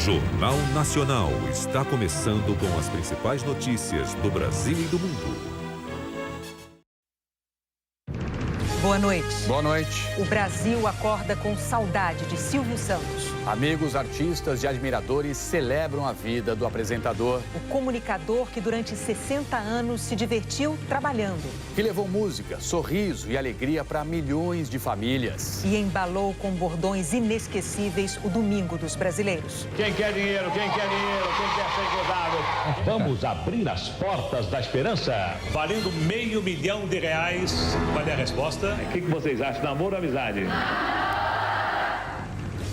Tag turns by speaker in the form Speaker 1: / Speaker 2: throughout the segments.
Speaker 1: Jornal Nacional está começando com as principais notícias do Brasil e do mundo.
Speaker 2: Boa noite.
Speaker 3: Boa noite.
Speaker 2: O Brasil acorda com saudade de Silvio Santos.
Speaker 3: Amigos, artistas e admiradores celebram a vida do apresentador.
Speaker 2: O comunicador que durante 60 anos se divertiu trabalhando.
Speaker 3: Que levou música, sorriso e alegria para milhões de famílias.
Speaker 2: E embalou com bordões inesquecíveis o Domingo dos Brasileiros.
Speaker 4: Quem quer dinheiro, quem quer dinheiro, quem quer ser gozado.
Speaker 5: Vamos abrir as portas da esperança.
Speaker 6: Valendo R$500 milhão. Qual é a resposta?
Speaker 5: O que vocês acham? Namoro ou amizade?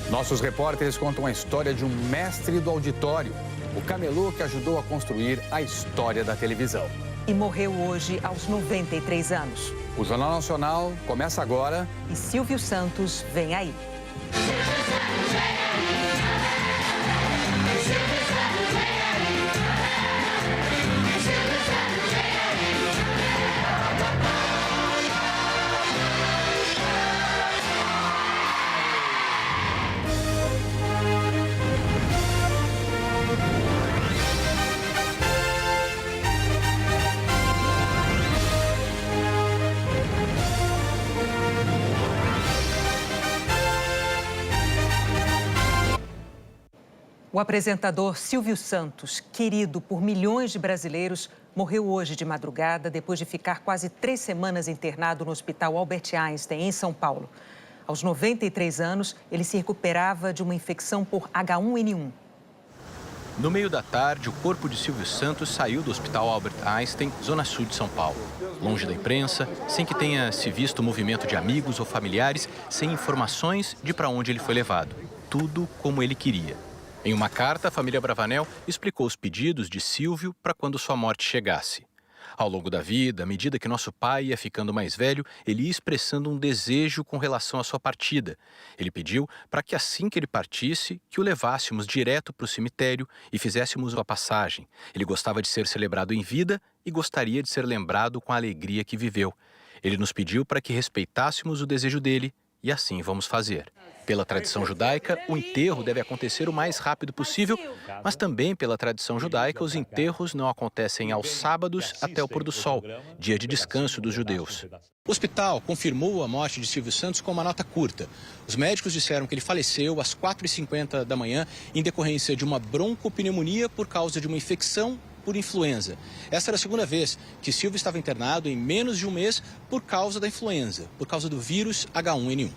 Speaker 3: Nossos repórteres contam a história de um mestre do auditório, o camelô que ajudou a construir a história da televisão.
Speaker 2: E morreu hoje aos 93 anos.
Speaker 3: O Jornal Nacional começa agora.
Speaker 2: E Silvio Santos vem aí. O apresentador Silvio Santos, querido por milhões de brasileiros, morreu hoje de madrugada depois de ficar quase 3 semanas internado no Hospital Albert Einstein, em São Paulo. Aos 93 anos, ele se recuperava de uma infecção por H1N1.
Speaker 7: No meio da tarde, o corpo de Silvio Santos saiu do Hospital Albert Einstein, zona sul de São Paulo. Longe da imprensa, sem que tenha se visto movimento de amigos ou familiares, sem informações de para onde ele foi levado. Tudo como ele queria. Em uma carta, a família Bravanel explicou os pedidos de Silvio para quando sua morte chegasse. Ao longo da vida, à medida que nosso pai ia ficando mais velho, ele ia expressando um desejo com relação à sua partida. Ele pediu para que assim que ele partisse, que o levássemos direto para o cemitério e fizéssemos a passagem. Ele gostava de ser celebrado em vida e gostaria de ser lembrado com a alegria que viveu. Ele nos pediu para que respeitássemos o desejo dele e assim vamos fazer. Pela tradição judaica, o enterro deve acontecer o mais rápido possível, mas também pela tradição judaica, os enterros não acontecem aos sábados até o pôr do sol, dia de descanso dos judeus. O hospital confirmou a morte de Silvio Santos com uma nota curta. Os médicos disseram que ele faleceu às 4h50 da manhã em decorrência de uma broncopneumonia por causa de uma infecção por influenza. Essa era a segunda vez que Silvio estava internado em menos de um mês por causa da influenza, por causa do vírus H1N1.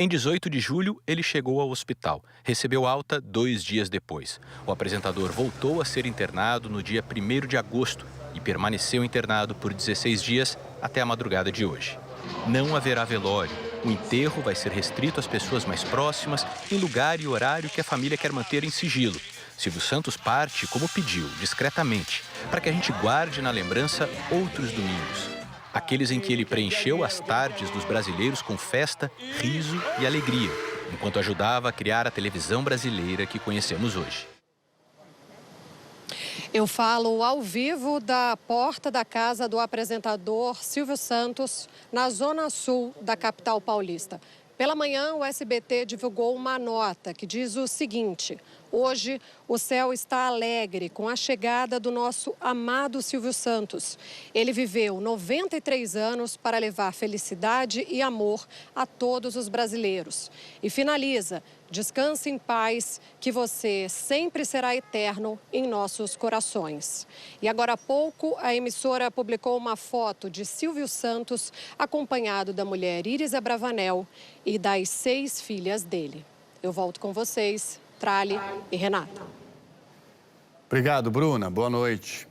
Speaker 7: Em 18 de julho, ele chegou ao hospital. Recebeu alta 2 dias depois. O apresentador voltou a ser internado no dia 1º de agosto e permaneceu internado por 16 dias até a madrugada de hoje. Não haverá velório. O enterro vai ser restrito às pessoas mais próximas, em lugar e horário que a família quer manter em sigilo. Silvio Santos parte, como pediu, discretamente, para que a gente guarde na lembrança outros domingos. Aqueles em que ele preencheu as tardes dos brasileiros com festa, riso e alegria, enquanto ajudava a criar a televisão brasileira que conhecemos hoje.
Speaker 8: Eu falo ao vivo da porta da casa do apresentador Silvio Santos, na zona sul da capital paulista. Pela manhã, o SBT divulgou uma nota que diz o seguinte: hoje, o céu está alegre com a chegada do nosso amado Silvio Santos. Ele viveu 93 anos para levar felicidade e amor a todos os brasileiros. E finaliza: descanse em paz, que você sempre será eterno em nossos corações. E agora há pouco, a emissora publicou uma foto de Silvio Santos, acompanhado da mulher Iris Abravanel e das 6 filhas dele. Eu volto com vocês, Trali e Renata.
Speaker 3: Obrigado, Bruna. Boa noite.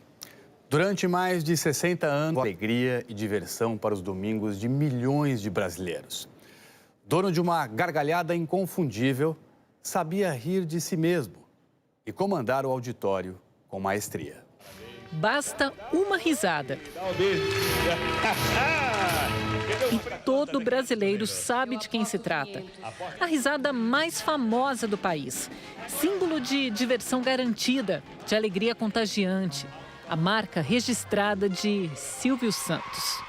Speaker 3: Durante mais de 60 anos, alegria e diversão para os domingos de milhões de brasileiros. Dono de uma gargalhada inconfundível, sabia rir de si mesmo e comandar o auditório com maestria.
Speaker 9: Basta uma risada. E todo brasileiro sabe de quem se trata. A risada mais famosa do país. Símbolo de diversão garantida, de alegria contagiante. A marca registrada de Silvio Santos.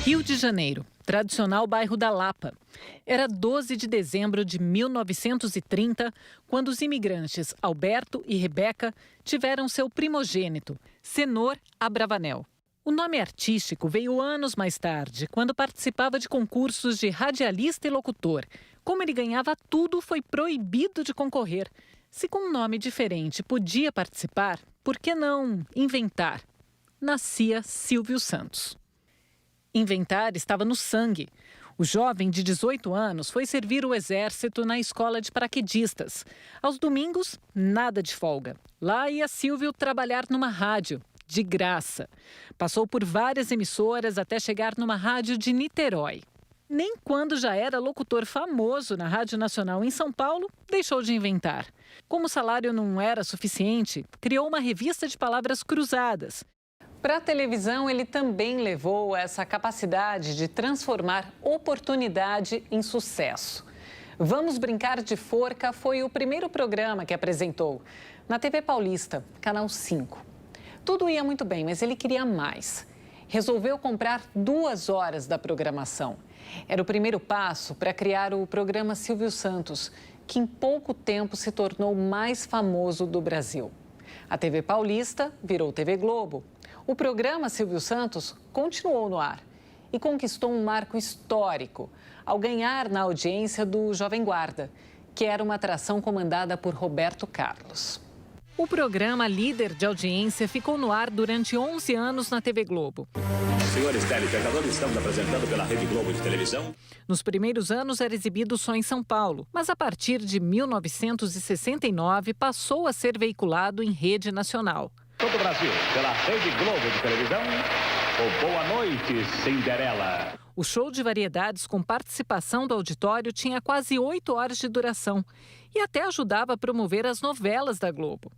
Speaker 9: Rio de Janeiro, tradicional bairro da Lapa. Era 12 de dezembro de 1930, quando os imigrantes Alberto e Rebeca tiveram seu primogênito, Senor Abravanel. O nome artístico veio anos mais tarde, quando participava de concursos de radialista e locutor. Como ele ganhava tudo, foi proibido de concorrer. Se com um nome diferente podia participar, por que não inventar? Nascia Silvio Santos. Inventar estava no sangue. O jovem de 18 anos foi servir o exército na escola de paraquedistas. Aos domingos, nada de folga. Lá ia Silvio trabalhar numa rádio, de graça. Passou por várias emissoras até chegar numa rádio de Niterói. Nem quando já era locutor famoso na Rádio Nacional em São Paulo, deixou de inventar. Como o salário não era suficiente, criou uma revista de palavras cruzadas. Para a televisão, ele também levou essa capacidade de transformar oportunidade em sucesso. Vamos Brincar de Forca foi o primeiro programa que apresentou na TV Paulista, Canal 5. Tudo ia muito bem, mas ele queria mais. Resolveu comprar 2 horas da programação. Era o primeiro passo para criar o programa Silvio Santos, que em pouco tempo se tornou o mais famoso do Brasil. A TV Paulista virou TV Globo. O programa Silvio Santos continuou no ar e conquistou um marco histórico ao ganhar na audiência do Jovem Guarda, que era uma atração comandada por Roberto Carlos. O programa líder de audiência ficou no ar durante 11 anos na TV Globo.
Speaker 5: Senhores telespectadores, estamos apresentando pela Rede Globo de televisão.
Speaker 9: Nos primeiros anos era exibido só em São Paulo, mas a partir de 1969 passou a ser veiculado em rede nacional.
Speaker 5: Todo o Brasil, pela Rede Globo de televisão, o Boa Noite, Cinderela.
Speaker 9: O show de variedades com participação do auditório tinha quase 8 horas de duração e até ajudava a promover as novelas da Globo.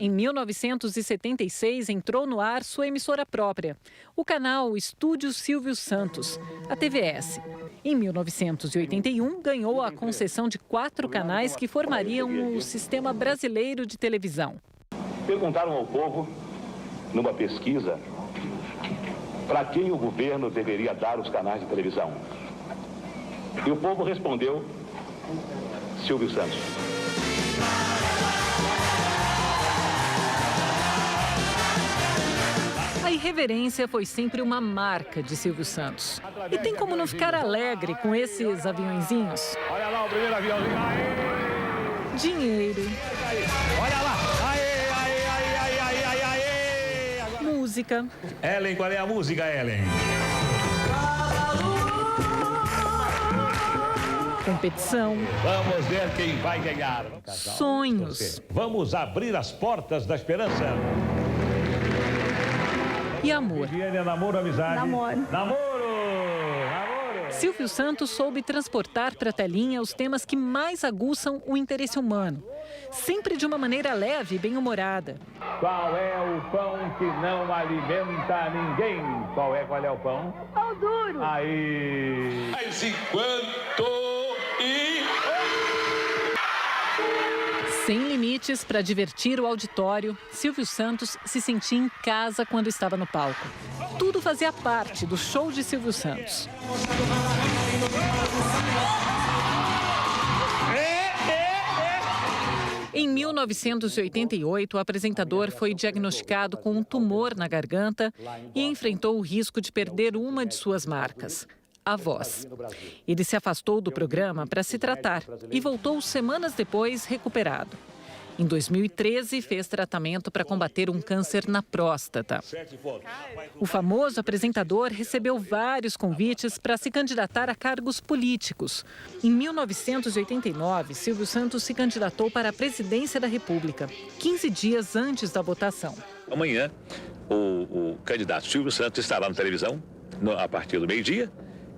Speaker 9: Em 1976, entrou no ar sua emissora própria, o canal Estúdio Silvio Santos, a TVS. Em 1981, ganhou a concessão de 4 canais que formariam o Sistema Brasileiro de Televisão.
Speaker 5: Perguntaram ao povo, numa pesquisa, para quem o governo deveria dar os canais de televisão. E o povo respondeu, Silvio Santos.
Speaker 9: A irreverência foi sempre uma marca de Silvio Santos. E tem como não ficar alegre com esses aviõezinhos?
Speaker 4: Olha lá o primeiro aviãozinho. Aê!
Speaker 9: Dinheiro.
Speaker 4: Olha lá. Aê, aê, aê, aê, aê, aê, aê. Agora...
Speaker 9: Música.
Speaker 6: Ellen, qual é a música, Ellen?
Speaker 9: Competição.
Speaker 4: Vamos ver quem vai ganhar.
Speaker 9: Sonhos.
Speaker 6: Vamos abrir as portas da esperança.
Speaker 9: E amor.
Speaker 4: Viene, namoro, amizade.
Speaker 10: Namoro.
Speaker 4: Namoro.
Speaker 9: Silvio Santos soube transportar para a telinha os temas que mais aguçam o interesse humano. Sempre de uma maneira leve e bem-humorada.
Speaker 4: Qual é o pão que não alimenta ninguém? Qual é o pão?
Speaker 10: Pão duro.
Speaker 4: Aí.
Speaker 6: Mas enquanto...
Speaker 9: Sem limites para divertir o auditório, Silvio Santos se sentia em casa quando estava no palco. Tudo fazia parte do show de Silvio Santos. Em 1988, o apresentador foi diagnosticado com um tumor na garganta e enfrentou o risco de perder uma de suas marcas, a voz. Ele se afastou do programa para se tratar e voltou semanas depois recuperado. Em 2013, fez tratamento para combater um câncer na próstata. O famoso apresentador recebeu vários convites para se candidatar a cargos políticos. Em 1989, Silvio Santos se candidatou para a presidência da República, 15 dias antes da votação.
Speaker 5: Amanhã, o candidato Silvio Santos estará na televisão a partir do meio-dia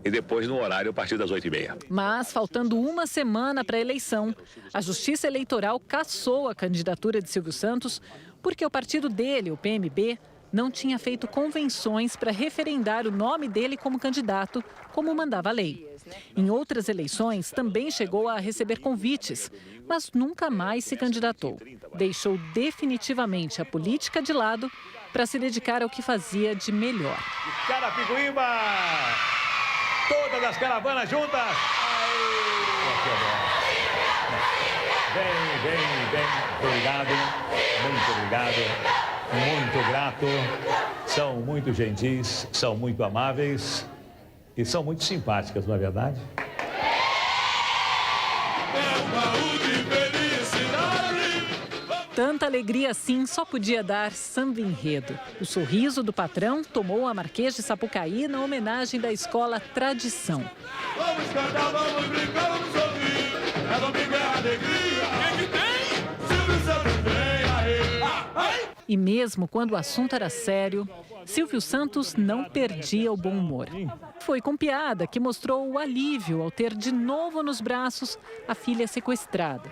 Speaker 5: e depois no horário a partir das 8h30.
Speaker 9: Mas, faltando uma semana para a eleição, a Justiça Eleitoral cassou a candidatura de Silvio Santos porque o partido dele, o PMB, não tinha feito convenções para referendar o nome dele como candidato, como mandava a lei. Em outras eleições, também chegou a receber convites, mas nunca mais se candidatou. Deixou definitivamente a política de lado para se dedicar ao que fazia de melhor.
Speaker 4: Carapicuíba! Todas as caravanas juntas. Bem. Obrigado. Muito obrigado. Muito grato. São muito gentis, são muito amáveis e são muito simpáticas, não é verdade?
Speaker 9: Tanta alegria assim só podia dar samba enredo. O sorriso do patrão tomou a Marquês de Sapucaí na homenagem da escola Tradição.
Speaker 4: Vamos cantar, vamos brincar, vamos sorrir. É domingo, é alegria. Quem que tem? Silvio Santos vem.
Speaker 9: E mesmo quando o assunto era sério, Silvio Santos não perdia o bom humor. Foi com piada que mostrou o alívio ao ter de novo nos braços a filha sequestrada.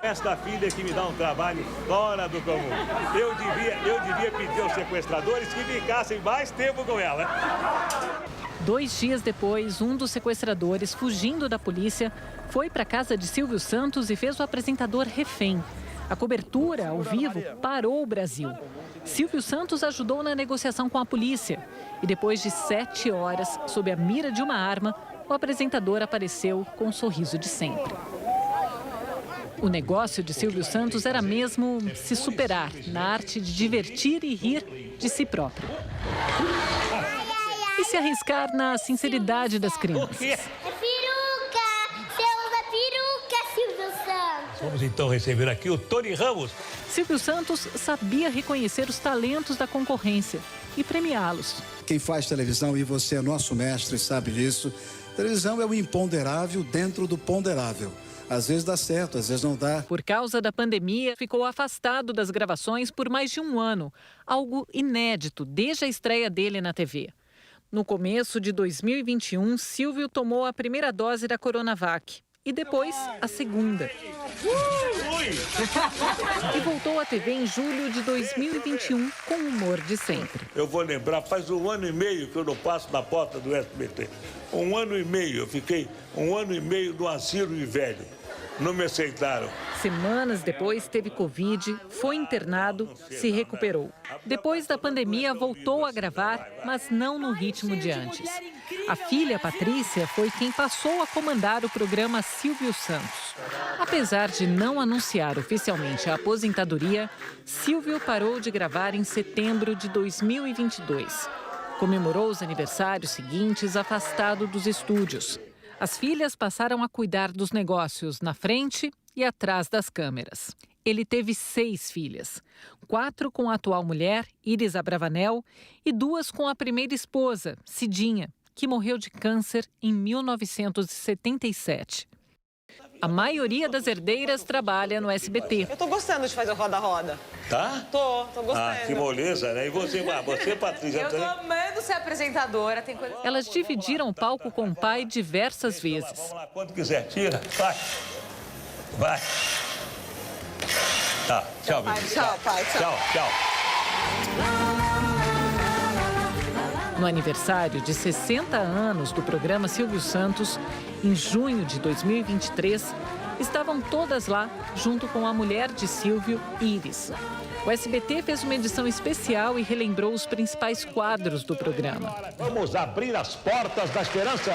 Speaker 4: Esta filha que me dá um trabalho fora do comum. Eu devia pedir aos sequestradores que ficassem mais tempo com ela.
Speaker 9: 2 dias depois, um dos sequestradores, fugindo da polícia, foi para a casa de Silvio Santos e fez o apresentador refém. A cobertura ao vivo parou o Brasil. Silvio Santos ajudou na negociação com a polícia. E depois de 7 horas, sob a mira de uma arma, o apresentador apareceu com um sorriso de sempre. O negócio de Silvio Santos era mesmo se superar na arte de divertir e rir de si próprio. E se arriscar na sinceridade das crianças.
Speaker 10: Peruca! Você usa peruca, Silvio Santos!
Speaker 4: Vamos então receber aqui o Tony Ramos.
Speaker 9: Silvio Santos sabia reconhecer os talentos da concorrência e premiá-los.
Speaker 11: Quem faz televisão, e você é nosso mestre, sabe disso, televisão é o imponderável dentro do ponderável. Às vezes dá certo, às vezes não dá.
Speaker 9: Por causa da pandemia, ficou afastado das gravações por mais de 1 ano, algo inédito desde a estreia dele na TV. No começo de 2021, Silvio tomou a primeira dose da Coronavac e depois a segunda. E voltou à TV em julho de 2021 com o humor de sempre.
Speaker 4: Eu vou lembrar, faz 1 ano e meio que eu não passo na porta do SBT. 1 ano e meio, eu fiquei 1 ano e meio no asilo de velho. Não me aceitaram.
Speaker 9: Semanas depois teve Covid, foi internado, se recuperou. Depois da pandemia voltou a gravar, mas não no ritmo de antes. A filha Patrícia foi quem passou a comandar o programa Silvio Santos. Apesar de não anunciar oficialmente a aposentadoria, Silvio parou de gravar em setembro de 2022. Comemorou os aniversários seguintes afastado dos estúdios. As filhas passaram a cuidar dos negócios na frente e atrás das câmeras. Ele teve 6 filhas, 4 com a atual mulher, Iris Abravanel, e 2 com a primeira esposa, Cidinha, que morreu de câncer em 1977. A maioria das herdeiras trabalha no SBT.
Speaker 12: Eu tô gostando de fazer o roda-roda.
Speaker 4: Tá?
Speaker 12: Tô gostando.
Speaker 4: Ah, que moleza, né? E você, Patrícia?
Speaker 12: Eu tô amando ser apresentadora. Tem coisa...
Speaker 9: Elas dividiram o palco com o pai diversas vezes.
Speaker 4: Vamos lá, quando quiser, tira. Vai. Vai. Tá, tchau,
Speaker 12: pai. Tchau, pai.
Speaker 4: Tchau, tchau.
Speaker 9: No aniversário de 60 anos do programa Silvio Santos, em junho de 2023, estavam todas lá, junto com a mulher de Silvio, Iris. O SBT fez uma edição especial e relembrou os principais quadros do programa.
Speaker 4: Vamos abrir as portas da esperança.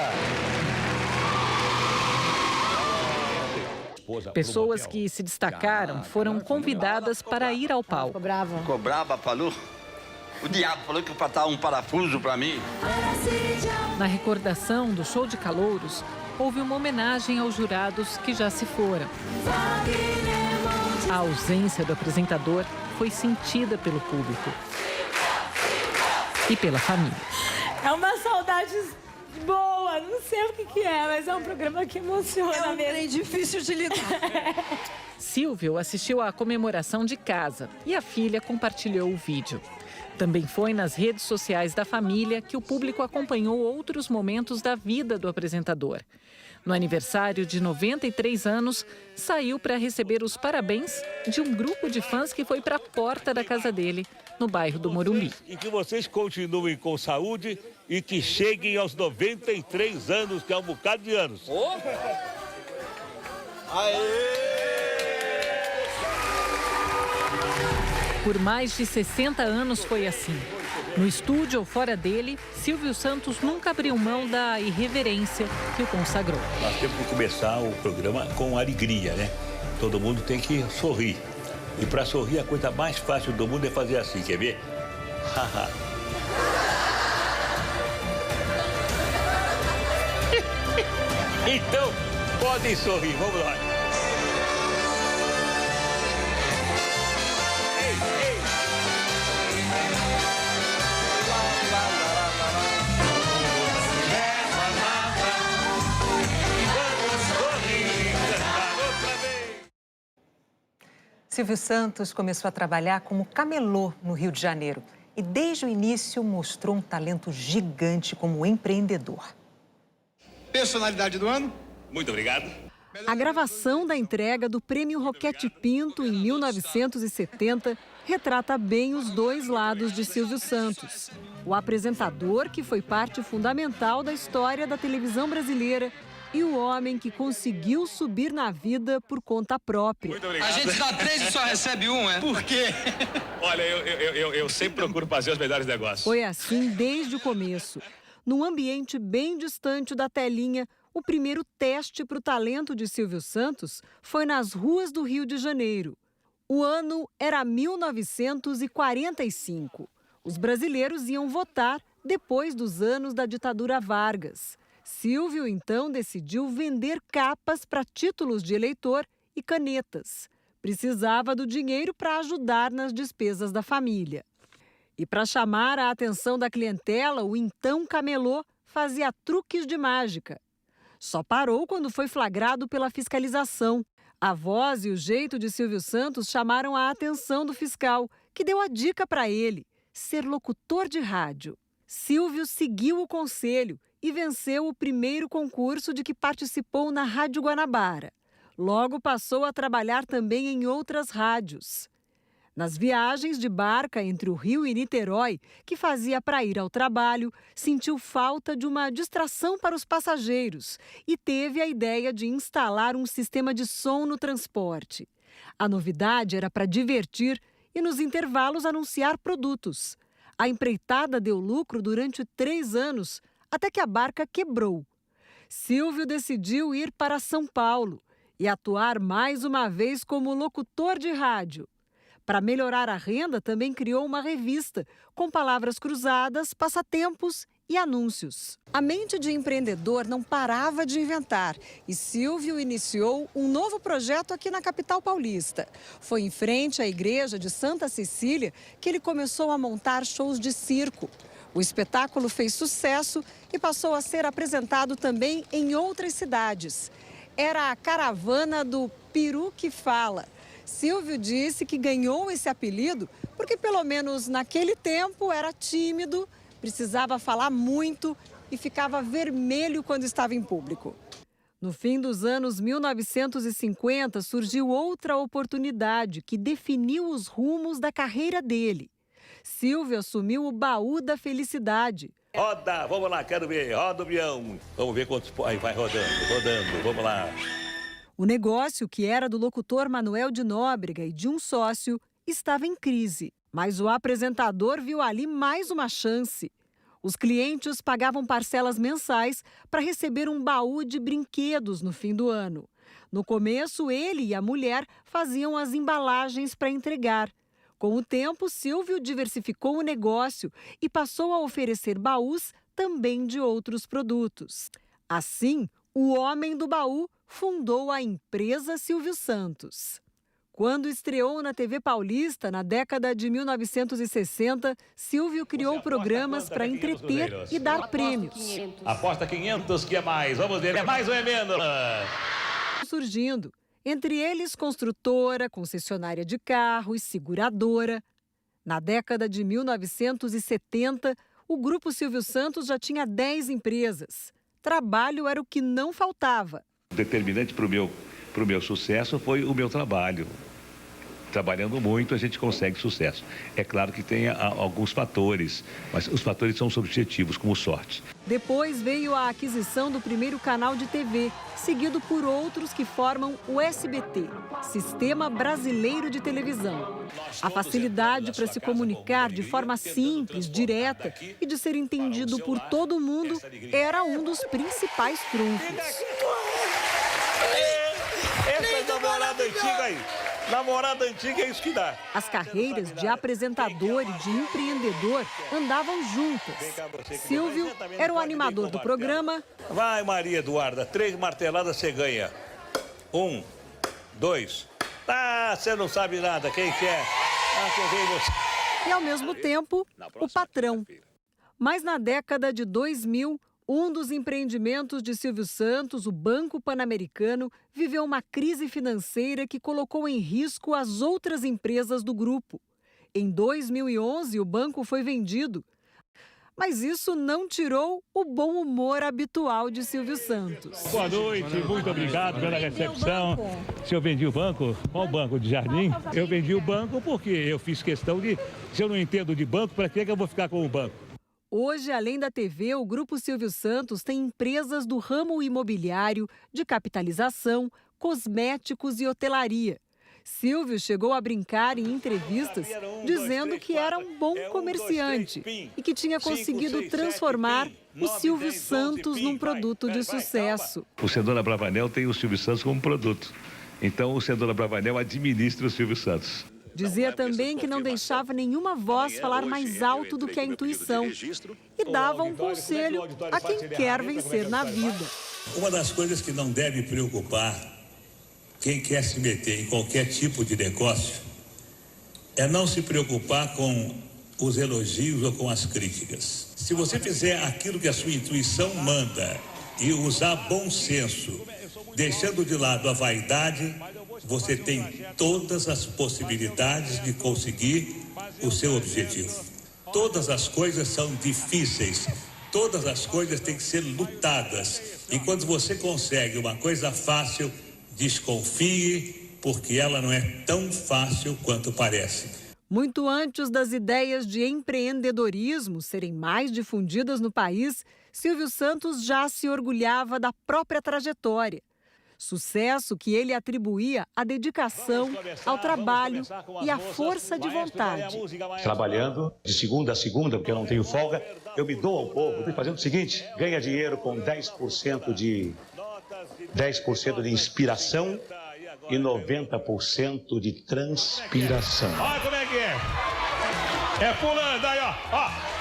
Speaker 9: Pessoas que se destacaram foram convidadas para ir ao palco.
Speaker 13: Ficou brava, falou? O diabo falou que ia faltar um parafuso para mim.
Speaker 9: Na recordação do show de calouros, houve uma homenagem aos jurados que já se foram. A ausência do apresentador foi sentida pelo público e pela família.
Speaker 14: É uma saudade boa, não sei o que é, mas é um programa que emociona mesmo. É difícil de lidar.
Speaker 9: Silvio assistiu à comemoração de casa e a filha compartilhou o vídeo. Também foi nas redes sociais da família que o público acompanhou outros momentos da vida do apresentador. No aniversário de 93 anos, saiu para receber os parabéns de um grupo de fãs que foi para a porta da casa dele, no bairro do Morumbi.
Speaker 4: E que vocês continuem com saúde e que cheguem aos 93 anos, que é um bocado de anos.
Speaker 9: Por mais de 60 anos foi assim. No estúdio ou fora dele, Silvio Santos nunca abriu mão da irreverência que o consagrou.
Speaker 6: Nós temos que começar o programa com alegria, né? Todo mundo tem que sorrir. E para sorrir, a coisa mais fácil do mundo é fazer assim, quer ver? Então, podem sorrir, vamos lá.
Speaker 2: Silvio Santos começou a trabalhar como camelô no Rio de Janeiro e desde o início mostrou um talento gigante como empreendedor.
Speaker 15: Personalidade do ano?
Speaker 6: Muito obrigado.
Speaker 8: A gravação da entrega do Prêmio Roquete Pinto em 1970 retrata bem os dois lados de Silvio Santos. O apresentador, que foi parte fundamental da história da televisão brasileira, e o homem que conseguiu subir na vida por conta própria.
Speaker 15: A gente dá 3 e só recebe 1, é? Por quê?
Speaker 6: Olha, eu sempre procuro fazer os melhores negócios.
Speaker 8: Foi assim desde o começo. Num ambiente bem distante da telinha, o primeiro teste para o talento de Silvio Santos foi nas ruas do Rio de Janeiro. O ano era 1945. Os brasileiros iam votar depois dos anos da ditadura Vargas. Silvio, então, decidiu vender capas para títulos de eleitor e canetas. Precisava do dinheiro para ajudar nas despesas da família. E para chamar a atenção da clientela, o então camelô fazia truques de mágica. Só parou quando foi flagrado pela fiscalização. A voz e o jeito de Silvio Santos chamaram a atenção do fiscal, que deu a dica para ele: ser locutor de rádio. Silvio seguiu o conselho e venceu o primeiro concurso de que participou na Rádio Guanabara. Logo passou a trabalhar também em outras rádios. Nas viagens de barca entre o Rio e Niterói, que fazia para ir ao trabalho, sentiu falta de uma distração para os passageiros e teve a ideia de instalar um sistema de som no transporte. A novidade era para divertir e, nos intervalos, anunciar produtos. A empreitada deu lucro durante 3 anos, até que a barca quebrou. Silvio decidiu ir para São Paulo e atuar mais uma vez como locutor de rádio. Para melhorar a renda, também criou uma revista com palavras cruzadas, passatempos e anúncios. A mente de empreendedor não parava de inventar e Silvio iniciou um novo projeto aqui na capital paulista. Foi em frente à igreja de Santa Cecília que ele começou a montar shows de circo. O espetáculo fez sucesso e passou a ser apresentado também em outras cidades. Era a caravana do Peru que Fala. Silvio disse que ganhou esse apelido porque, pelo menos naquele tempo, era tímido, precisava falar muito e ficava vermelho quando estava em público. No fim dos anos 1950, surgiu outra oportunidade que definiu os rumos da carreira dele. Silvio assumiu o Baú da Felicidade.
Speaker 6: Roda, vamos lá, quero ver, roda o avião. Vamos ver quantos... Aí vai rodando, vamos lá.
Speaker 8: O negócio, que era do locutor Manuel de Nóbrega e de um sócio, estava em crise. Mas o apresentador viu ali mais uma chance. Os clientes pagavam parcelas mensais para receber um baú de brinquedos no fim do ano. No começo, ele e a mulher faziam as embalagens para entregar. Com o tempo, Silvio diversificou o negócio e passou a oferecer baús também de outros produtos. Assim, o homem do baú fundou a empresa Silvio Santos. Quando estreou na TV Paulista, na década de 1960, Silvio criou programas para entreter e dar prêmios.
Speaker 6: Aposta 500, que é mais? Vamos ver, é mais ou é menos?
Speaker 8: Surgindo, entre eles construtora, concessionária de carro e seguradora. Na década de 1970, o Grupo Silvio Santos já tinha 10 empresas. Trabalho era o que não faltava.
Speaker 5: Determinante para o meu sucesso foi o meu trabalho.
Speaker 4: trabalhando muito, a gente consegue sucesso. É claro que tem alguns fatores, mas os fatores são subjetivos, como sorte.
Speaker 16: Depois veio a aquisição do primeiro canal de TV, seguido por outros que formam o SBT, Sistema Brasileiro de Televisão. A facilidade para se comunicar de forma simples, direta e de ser entendido por todo mundo era um dos principais trunfos.
Speaker 6: Essa é namorada antiga aí. Namorada antiga é isso que dá.
Speaker 16: As carreiras de apresentador e de empreendedor andavam juntas. Silvio era o animador do programa.
Speaker 6: Vai, Maria Eduarda, 3 marteladas você ganha. 1, 2. Ah, você não sabe nada. Quem quer? Ah, quem vem você.
Speaker 16: E, ao mesmo tempo, o patrão. Mas na década de 2000, um dos empreendimentos de Silvio Santos, o Banco Pan-Americano, viveu uma crise financeira que colocou em risco as outras empresas do grupo. Em 2011, o banco foi vendido. Mas isso não tirou o bom humor habitual de Silvio Santos.
Speaker 4: Boa noite, muito obrigado pela recepção. Se eu vendi o banco, qual banco de Jardim? Eu vendi o banco porque eu fiz questão de, se eu não entendo de banco, para que eu vou ficar com o banco?
Speaker 16: Hoje, além da TV, o Grupo Silvio Santos tem empresas do ramo imobiliário, de capitalização, cosméticos e hotelaria. Silvio chegou a brincar em entrevistas dizendo que era um bom comerciante e que tinha conseguido transformar o Silvio Santos num produto de sucesso.
Speaker 4: O Cedona Bravanel tem o Silvio Santos como produto. Então, o Cedona Bravanel administra o Silvio Santos.
Speaker 16: Dizia também que não deixava nenhuma voz falar mais alto do que a intuição e dava um conselho a quem quer vencer na vida.
Speaker 6: Uma das coisas que não deve preocupar quem quer se meter em qualquer tipo de negócio é não se preocupar com os elogios ou com as críticas. Se você fizer aquilo que a sua intuição manda e usar bom senso, deixando de lado a vaidade, você tem todas as possibilidades de conseguir o seu objetivo. Todas as coisas são difíceis, todas as coisas têm que ser lutadas. E quando você consegue uma coisa fácil, desconfie, porque ela não é tão fácil quanto parece.
Speaker 16: Muito antes das ideias de empreendedorismo serem mais difundidas no país, Silvio Santos já se orgulhava da própria trajetória. Sucesso que ele atribuía à dedicação, ao trabalho e à força de vontade.
Speaker 17: Trabalhando de segunda a segunda, porque eu não tenho folga, eu me dou ao povo. Estou fazendo o seguinte, ganha dinheiro com 10% de inspiração e 90% de transpiração.
Speaker 4: Olha como é que é. É fulano, aí, ó.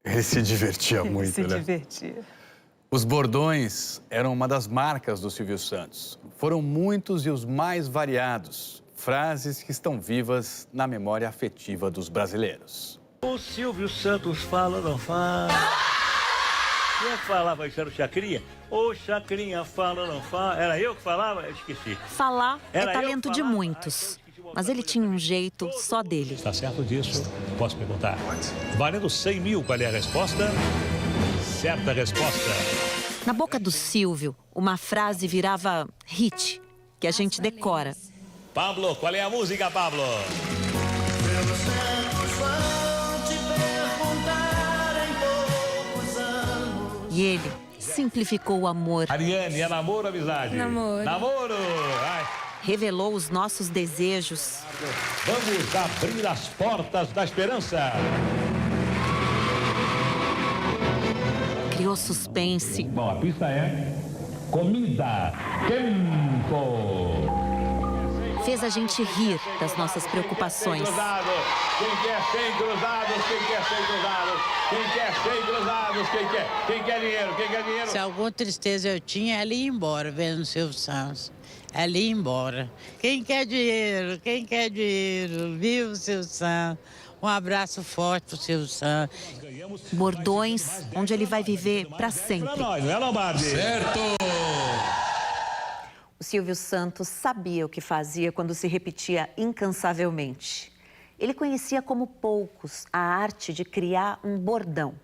Speaker 3: Ele se divertia muito,
Speaker 2: se
Speaker 3: né?
Speaker 2: divertia.
Speaker 3: Os bordões eram uma das marcas do Silvio Santos. Foram muitos e os mais variados. Frases que estão vivas na memória afetiva dos brasileiros.
Speaker 6: O Silvio Santos fala, não fala. Quem falava isso era o Chacrinha? Ô, Chacrinha fala, não fala. Era eu que falava? Eu esqueci.
Speaker 18: Falar é talento de muitos. Mas ele tinha um jeito só dele.
Speaker 4: Está certo disso? Posso perguntar? Valendo 100 mil, qual é a resposta? Certa resposta.
Speaker 18: Na boca do Silvio, uma frase virava hit, que a gente decora.
Speaker 4: Pablo, qual é a música, Pablo?
Speaker 18: E ele simplificou o amor.
Speaker 4: Ariane, é namoro ou amizade?
Speaker 18: Namoro.
Speaker 4: Namoro! Ai.
Speaker 18: Revelou os nossos desejos.
Speaker 4: Vamos abrir as portas da esperança.
Speaker 18: Criou suspense.
Speaker 4: Bom, a pista é comida. Tempo.
Speaker 18: Fez a gente rir das nossas preocupações.
Speaker 4: Quem quer 100 cruzados? Quem quer 100 cruzados? Quem quer 100 cruzados? Quem quer dinheiro? Quem quer dinheiro?
Speaker 19: Se alguma tristeza eu tinha, ela ia embora vendo o Silvio Santos. Ela ia embora. Quem quer dinheiro? Quem quer dinheiro? Viva o Silvio Santos. Um abraço forte pro Silvio Santos.
Speaker 18: Bordões onde ele vai viver para sempre.
Speaker 4: Não é, Lombardi?
Speaker 15: Certo!
Speaker 20: O Silvio Santos sabia o que fazia quando se repetia incansavelmente. Ele conhecia como poucos a arte de criar um bordão.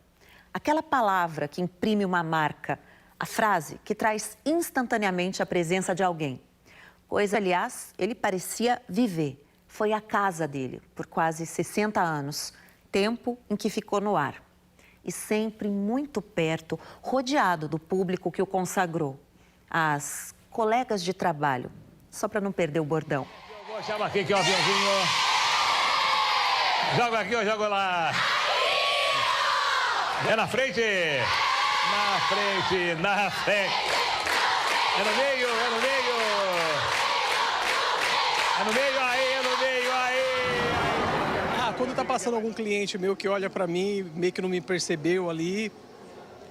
Speaker 20: Aquela palavra que imprime uma marca, a frase que traz instantaneamente a presença de alguém. Coisa, aliás, ele parecia viver. Foi a casa dele por quase 60 anos, tempo em que ficou no ar. E sempre muito perto, rodeado do público que o consagrou. As colegas de trabalho, só para não perder o bordão.
Speaker 4: Chama aqui que é o aviãozinho. Joga aqui ou joga lá? É na frente. Na frente, na frente. É no meio, é no meio. É no meio, aí, é no meio, aí.
Speaker 21: Quando tá passando algum cliente meu que olha pra mim, meio que não me percebeu ali,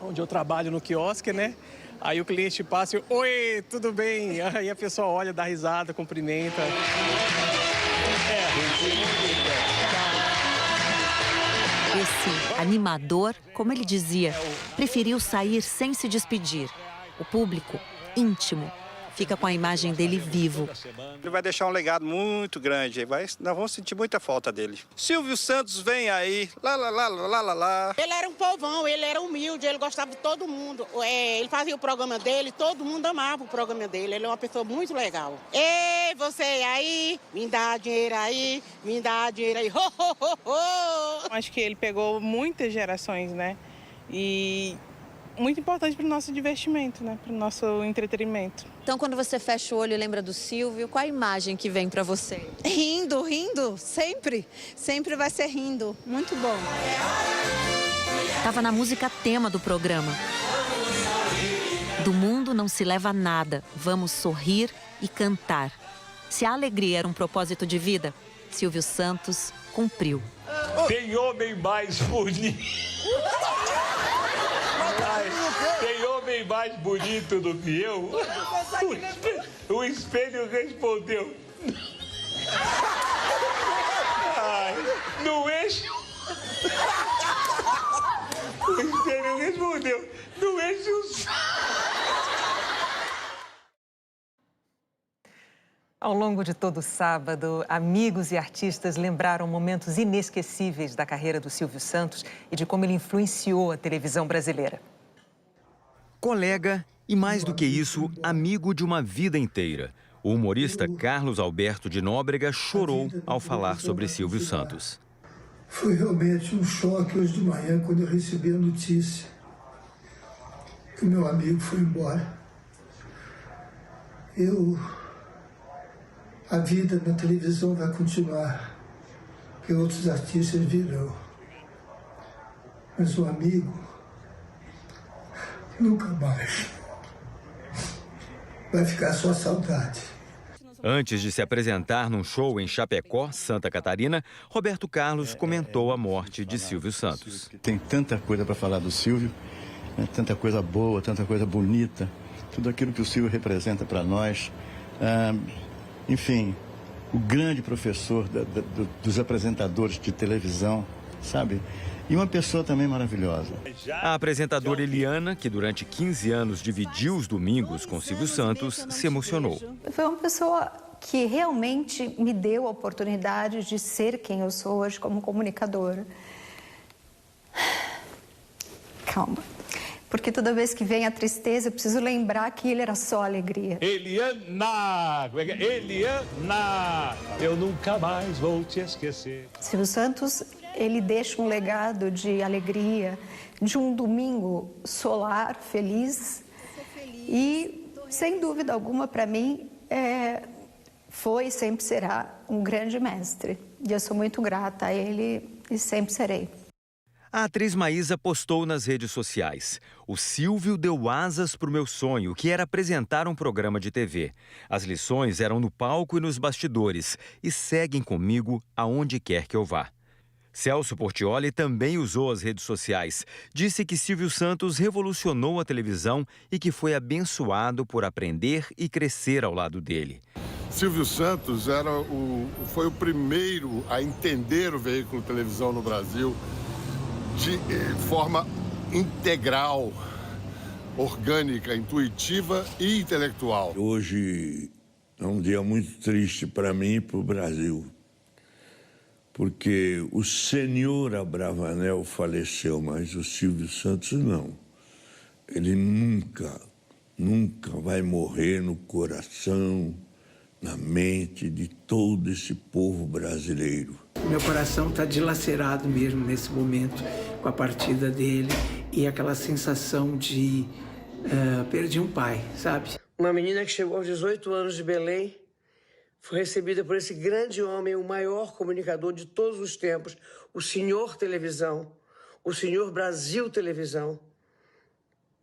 Speaker 21: onde eu trabalho no quiosque, né? Aí o cliente passa e, oi, tudo bem? Aí a pessoa olha, dá risada, cumprimenta.
Speaker 18: Esse animador, como ele dizia, preferiu sair sem se despedir. O público, íntimo, fica com a imagem dele vivo.
Speaker 22: Ele vai deixar um legado muito grande, nós vamos sentir muita falta dele. Silvio Santos vem aí, lá, lá, lá, lá, lá, lá.
Speaker 23: Ele era um povão, ele era humilde, ele gostava de todo mundo. Ele fazia o programa dele, todo mundo amava o programa dele, ele é uma pessoa muito legal. Ei, você aí, me dá dinheiro aí, me dá dinheiro aí, ho, ho, ho, ho.
Speaker 24: Acho que ele pegou muitas gerações, né? E muito importante para o nosso divertimento, né? Para o nosso entretenimento.
Speaker 20: Então, quando você fecha o olho e lembra do Silvio, qual a imagem que vem para você?
Speaker 25: Rindo, rindo, sempre. Sempre vai ser rindo. Muito bom.
Speaker 18: Estava na música tema do programa. Do mundo não se leva nada. Vamos sorrir e cantar. Se a alegria era um propósito de vida, Silvio Santos cumpriu.
Speaker 4: Tem homem mais bonito. Tem homem mais bonito do que eu? O espelho respondeu. Ai, no eixo. O espelho respondeu. No eixo.
Speaker 2: Ao longo de todo o sábado, amigos e artistas lembraram momentos inesquecíveis da carreira do Silvio Santos e de como ele influenciou a televisão brasileira.
Speaker 26: Colega e, mais do que isso, amigo de uma vida inteira. O humorista Carlos Alberto de Nóbrega chorou ao falar sobre Silvio Santos.
Speaker 27: Foi realmente um choque hoje de manhã quando eu recebi a notícia que o meu amigo foi embora. A vida na televisão vai continuar, que outros artistas virão. Mas o amigo, nunca mais. Vai ficar só saudade.
Speaker 26: Antes de se apresentar num show em Chapecó, Santa Catarina, Roberto Carlos comentou a morte de Silvio Santos.
Speaker 28: Tem tanta coisa para falar do Silvio, né? Tanta coisa boa, tanta coisa bonita, tudo aquilo que o Silvio representa para nós. Enfim, o grande professor dos apresentadores de televisão, sabe? E uma pessoa também maravilhosa.
Speaker 26: A apresentadora Eliana, que durante 15 anos dividiu os domingos com Silvio Santos, se emocionou.
Speaker 29: Foi uma pessoa que realmente me deu a oportunidade de ser quem eu sou hoje como comunicadora. Calma. Porque toda vez que vem a tristeza, eu preciso lembrar que ele era só alegria.
Speaker 4: Eliana! Eliana! Eu nunca mais vou te esquecer.
Speaker 29: Silvio Santos, ele deixa um legado de alegria, de um domingo solar, feliz. E, sem dúvida alguma, para mim, foi e sempre será um grande mestre. E eu sou muito grata a ele e sempre serei.
Speaker 26: A atriz Maísa postou nas redes sociais: o Silvio deu asas para o meu sonho, que era apresentar um programa de TV. As lições eram no palco e nos bastidores e seguem comigo aonde quer que eu vá. Celso Portiolli também usou as redes sociais. Disse que Silvio Santos revolucionou a televisão e que foi abençoado por aprender e crescer ao lado dele.
Speaker 1: Silvio Santos foi o primeiro a entender o veículo televisão no Brasil de forma integral, orgânica, intuitiva e intelectual.
Speaker 7: Hoje é um dia muito triste para mim e para o Brasil, porque o senhor Abravanel faleceu, mas o Silvio Santos não. Ele nunca vai morrer no coração, na mente de todo esse povo brasileiro.
Speaker 8: Meu coração está dilacerado mesmo nesse momento com a partida dele e aquela sensação de perdi um pai, sabe?
Speaker 9: Uma menina que chegou aos 18 anos de Belém foi recebida por esse grande homem, o maior comunicador de todos os tempos, o senhor televisão, o senhor Brasil Televisão.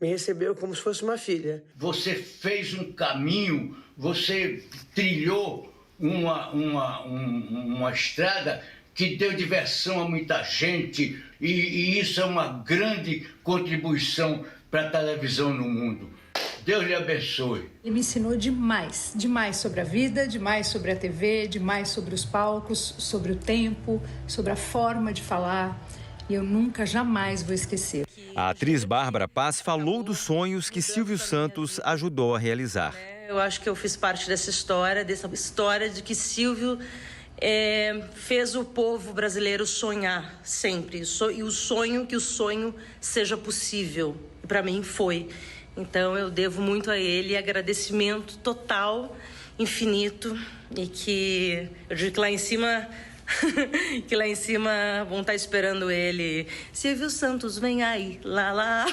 Speaker 9: Me recebeu como se fosse uma filha.
Speaker 10: Você fez um caminho, você trilhou uma estrada que deu diversão a muita gente e isso é uma grande contribuição para a televisão no mundo. Deus lhe abençoe.
Speaker 11: Ele me ensinou demais, demais sobre a vida, demais sobre a TV, demais sobre os palcos, sobre o tempo, sobre a forma de falar. E eu nunca, jamais vou esquecer.
Speaker 26: A atriz Bárbara Paz falou dos sonhos que Silvio Santos ajudou a realizar.
Speaker 12: Eu acho que eu fiz parte dessa história de que Silvio fez o povo brasileiro sonhar sempre. E o sonho, que o sonho seja possível. E para mim foi. Então eu devo muito a ele, agradecimento total, infinito. E que eu digo que lá em cima... que lá em cima vão estar esperando ele. Silvio Santos, vem aí, lá.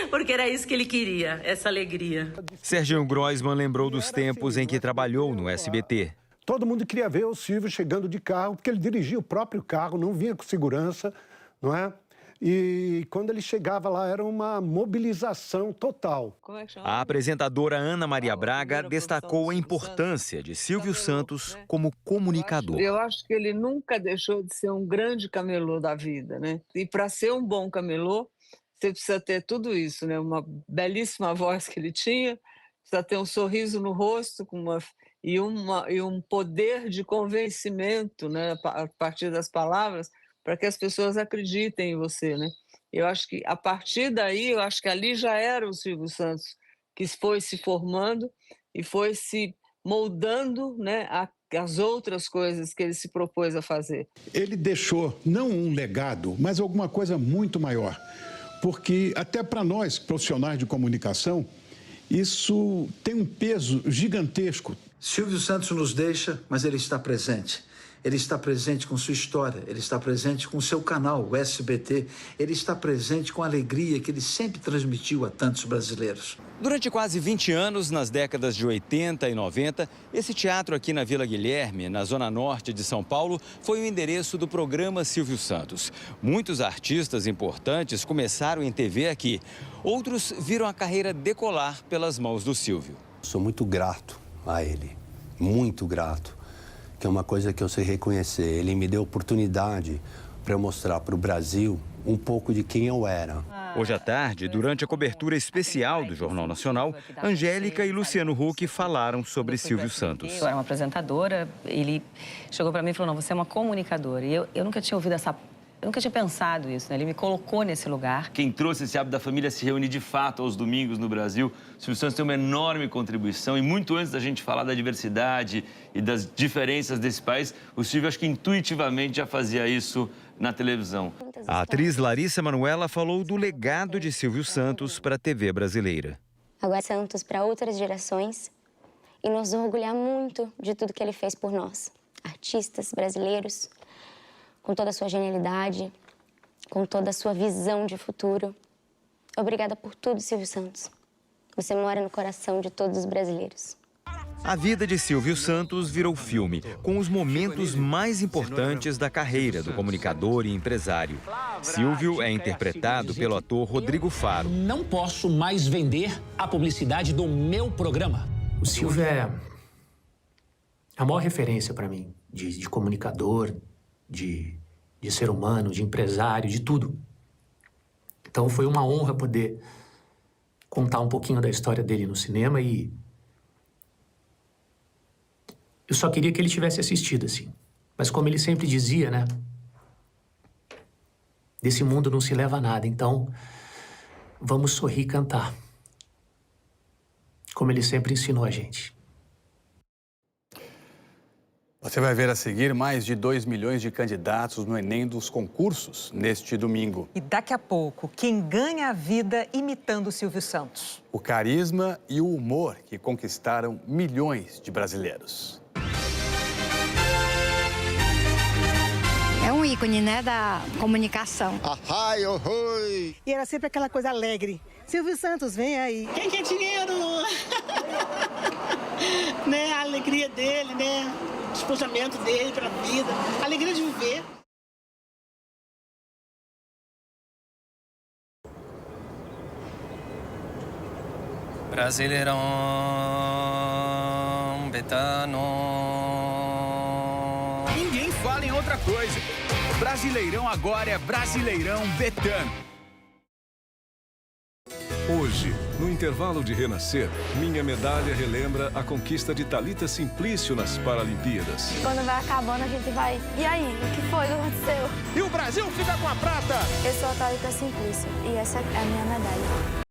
Speaker 12: Porque era isso que ele queria, essa alegria.
Speaker 26: Serginho Groisman lembrou dos tempos em que trabalhou no SBT.
Speaker 13: Todo mundo queria ver o Silvio chegando de carro, porque ele dirigia o próprio carro, não vinha com segurança, não é? E quando ele chegava lá, era uma mobilização total.
Speaker 26: A apresentadora Ana Maria Braga destacou a importância de Silvio Santos como comunicador.
Speaker 14: Eu acho que ele nunca deixou de ser um grande camelô da vida, né? E para ser um bom camelô, você precisa ter tudo isso, né? Uma belíssima voz que ele tinha, precisa ter um sorriso no rosto e um poder de convencimento, né? A partir das palavras, para que as pessoas acreditem em você, né? Eu acho que a partir daí, eu acho que ali já era o Silvio Santos que foi se formando e foi se moldando, né, as outras coisas que ele se propôs a fazer.
Speaker 30: Ele deixou não um legado, mas alguma coisa muito maior, porque até para nós profissionais de comunicação isso tem um peso gigantesco.
Speaker 31: Silvio Santos nos deixa, mas ele está presente. Ele está presente com sua história, ele está presente com seu canal, o SBT, ele está presente com a alegria que ele sempre transmitiu a tantos brasileiros.
Speaker 26: Durante quase 20 anos, nas décadas de 80 e 90, esse teatro aqui na Vila Guilherme, na zona norte de São Paulo, foi o endereço do programa Silvio Santos. Muitos artistas importantes começaram em TV aqui. Outros viram a carreira decolar pelas mãos do Silvio.
Speaker 32: Sou muito grato a ele, muito grato. Que é uma coisa que eu sei reconhecer. Ele me deu oportunidade para eu mostrar para o Brasil um pouco de quem eu era.
Speaker 26: Hoje à tarde, durante a cobertura especial do Jornal Nacional, Angélica e Luciano Huck falaram sobre Silvio Santos.
Speaker 33: Eu era uma apresentadora, ele chegou para mim e falou, não, você é uma comunicadora. E eu nunca tinha ouvido eu nunca tinha pensado isso, né? Ele me colocou nesse lugar.
Speaker 34: Quem trouxe esse hábito da família se reúne de fato aos domingos no Brasil. O Silvio Santos tem uma enorme contribuição. E muito antes da gente falar da diversidade e das diferenças desse país, o Silvio, acho que intuitivamente já fazia isso na televisão.
Speaker 26: A atriz Larissa Manoela falou do legado de Silvio Santos para a TV brasileira.
Speaker 35: Agora Santos para outras gerações e nos orgulhar muito de tudo que ele fez por nós, artistas brasileiros, com toda a sua genialidade, com toda a sua visão de futuro. Obrigada por tudo, Silvio Santos. Você mora no coração de todos os brasileiros.
Speaker 26: A vida de Silvio Santos virou filme, com os momentos mais importantes da carreira do comunicador e empresário. Silvio é interpretado pelo ator Rodrigo Faro.
Speaker 36: Não posso mais vender a publicidade do meu programa.
Speaker 37: O Silvio é a maior referência para mim, de comunicador, de ser humano, de empresário, de tudo. Então foi uma honra poder contar um pouquinho da história dele no cinema e Eu só queria que ele tivesse assistido, assim. Mas como ele sempre dizia, né? Desse mundo não se leva nada, então vamos sorrir e cantar. Como ele sempre ensinou a gente.
Speaker 2: Você vai ver a seguir mais de 2 milhões de candidatos no Enem dos concursos neste domingo.
Speaker 3: E daqui a pouco, quem ganha a vida imitando o Silvio Santos?
Speaker 2: O carisma e o humor que conquistaram milhões de brasileiros.
Speaker 5: É um ícone, né, da comunicação.
Speaker 6: Ai, oi. E era sempre aquela coisa alegre. Silvio Santos, vem aí.
Speaker 15: Quem quer dinheiro? Né? A alegria dele, né? O despojamento dele para a vida, a alegria de viver.
Speaker 16: Brasileirão, Betano.
Speaker 17: Ninguém fala em outra coisa. Brasileirão agora é Brasileirão Betano.
Speaker 18: Hoje, no intervalo de renascer, minha medalha relembra a conquista de Thalita Simplício nas Paralimpíadas.
Speaker 5: Quando vai acabando, a gente vai... E aí, o que foi que aconteceu?
Speaker 17: E o Brasil fica com a prata!
Speaker 5: Eu sou a Thalita Simplício e essa é a minha medalha.